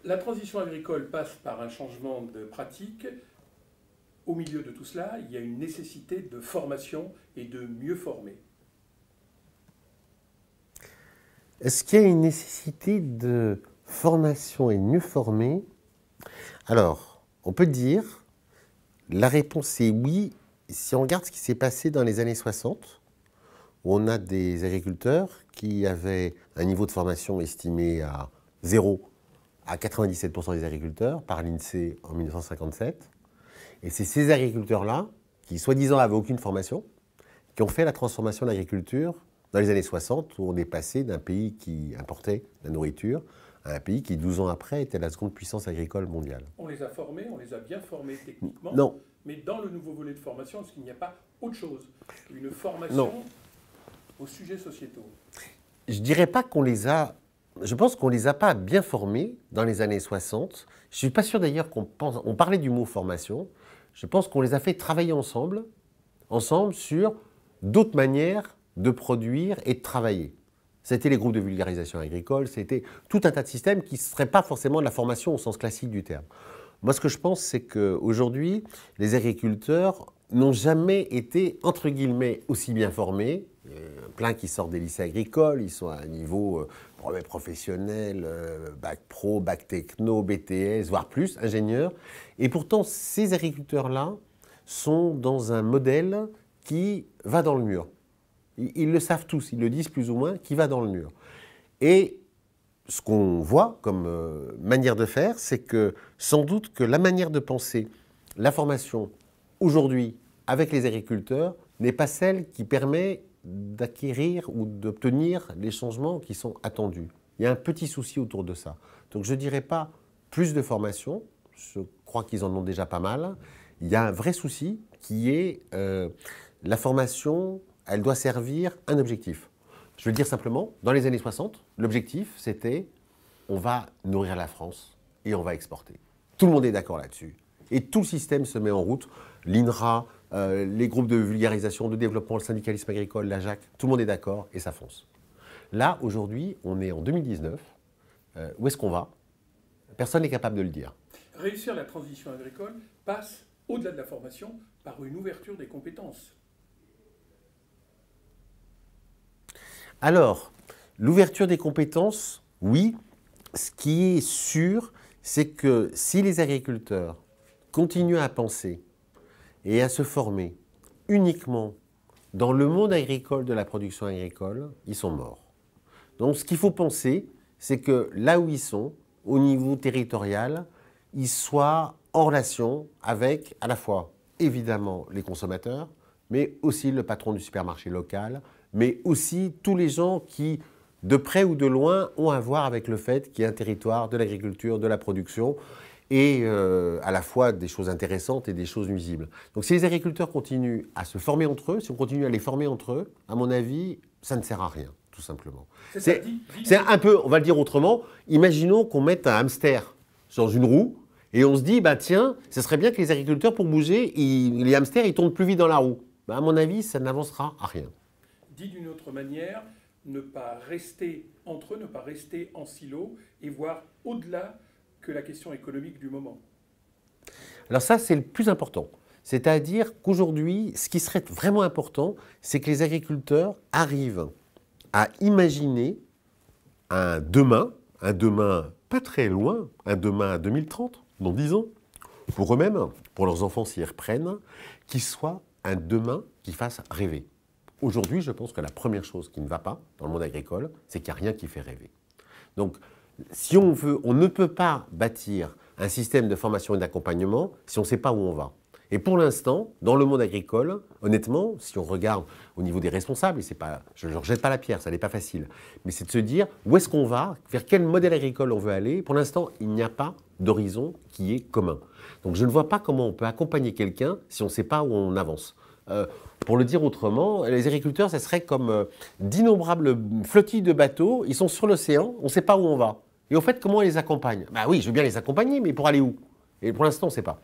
La transition agricole passe par un changement de pratique. Au milieu de tout cela, il y a une nécessité de formation et de mieux former. Est-ce qu'il y a une nécessité de formation et de mieux former? Alors, on peut dire, la réponse est oui, si on regarde ce qui s'est passé dans les années 60, où on a des agriculteurs qui avaient un niveau de formation estimé à 0 à 97% des agriculteurs par l'INSEE en 1957. Et c'est ces agriculteurs-là, qui soi-disant n'avaient aucune formation, qui ont fait la transformation de l'agriculture dans les années 60, où on est passé d'un pays qui importait la nourriture à un pays qui, 12 ans après, était la seconde puissance agricole mondiale. On les a formés, on les a bien formés techniquement. Non. Mais dans le nouveau volet de formation, est-ce qu'il n'y a pas autre chose? Une formation Non. aux sujets sociétaux? Je dirais pas qu'on les a... Je pense qu'on les a pas bien formés dans les années 60. Je suis pas sûr d'ailleurs qu'on pense... On parlait du mot formation. Je pense qu'on les a fait travailler ensemble sur d'autres manières de produire et de travailler. C'était les groupes de vulgarisation agricole, c'était tout un tas de systèmes qui ne seraient pas forcément de la formation au sens classique du terme. Moi, ce que je pense, c'est qu'aujourd'hui, les agriculteurs n'ont jamais été, entre guillemets, aussi bien formés. Plein qui sortent des lycées agricoles, ils sont à un niveau brevet professionnel, bac pro, bac techno, BTS, voire plus, ingénieur. Et pourtant, ces agriculteurs-là sont dans un modèle qui va dans le mur. Ils le savent tous, ils le disent plus ou moins, qui va dans le mur. Et ce qu'on voit comme manière de faire, c'est que sans doute que la manière de penser la formation aujourd'hui avec les agriculteurs n'est pas celle qui permet d'acquérir ou d'obtenir les changements qui sont attendus. Il y a un petit souci autour de ça. Donc je ne dirais pas plus de formation, je crois qu'ils en ont déjà pas mal. Il y a un vrai souci qui est la formation, elle doit servir un objectif. Je veux le dire simplement, dans les années 60, l'objectif c'était on va nourrir la France et on va exporter. Tout le monde est d'accord là-dessus. Et tout le système se met en route. L'INRA, les groupes de vulgarisation, de développement, le syndicalisme agricole, la JAC, tout le monde est d'accord et ça fonce. Là, aujourd'hui, on est en 2019. Où est-ce qu'on va? Personne n'est capable de le dire. Réussir la transition agricole passe, au-delà de la formation, par une ouverture des compétences. Alors, l'ouverture des compétences, oui. Ce qui est sûr, c'est que si les agriculteurs continuent à penser et à se former uniquement dans le monde agricole de la production agricole, ils sont morts. Donc ce qu'il faut penser, c'est que là où ils sont, au niveau territorial, ils soient en relation avec à la fois, évidemment, les consommateurs, mais aussi le patron du supermarché local, mais aussi tous les gens qui, de près ou de loin, ont à voir avec le fait qu'il y a un territoire de l'agriculture, de la production, et à la fois des choses intéressantes et des choses nuisibles. Donc si les agriculteurs continuent à se former entre eux, si on continue à les former entre eux, à mon avis, ça ne sert à rien, tout simplement. C'est un peu, on va le dire autrement, imaginons qu'on mette un hamster dans une roue, et on se dit, bah tiens, ce serait bien que les agriculteurs, pour bouger, les hamsters, ils tournent plus vite dans la roue. Bah, à mon avis, ça n'avancera à rien. Dit d'une autre manière, ne pas rester entre eux, ne pas rester en silo, et voir au-delà que la question économique du moment. Alors ça, c'est le plus important. C'est-à-dire qu'aujourd'hui, ce qui serait vraiment important, c'est que les agriculteurs arrivent à imaginer un demain pas très loin, un demain à 2030, dans 10 ans, pour eux-mêmes, pour leurs enfants s'ils reprennent, qui soit un demain qui fasse rêver. Aujourd'hui, je pense que la première chose qui ne va pas dans le monde agricole, c'est qu'il n'y a rien qui fait rêver. Donc, si on veut, on ne peut pas bâtir un système de formation et d'accompagnement si on ne sait pas où on va. Et pour l'instant, dans le monde agricole, honnêtement, si on regarde au niveau des responsables, et c'est pas, je ne leur jette pas la pierre, ça n'est pas facile, mais c'est de se dire où est-ce qu'on va, vers quel modèle agricole on veut aller. Pour l'instant, il n'y a pas d'horizon qui est commun. Donc je ne vois pas comment on peut accompagner quelqu'un si on ne sait pas où on avance. Pour le dire autrement, les agriculteurs, ça serait comme d'innombrables flottilles de bateaux, ils sont sur l'océan, on ne sait pas où on va. Et au fait, comment on les accompagne? Bah oui, je veux bien les accompagner, mais pour aller où? Et pour l'instant, on ne sait pas.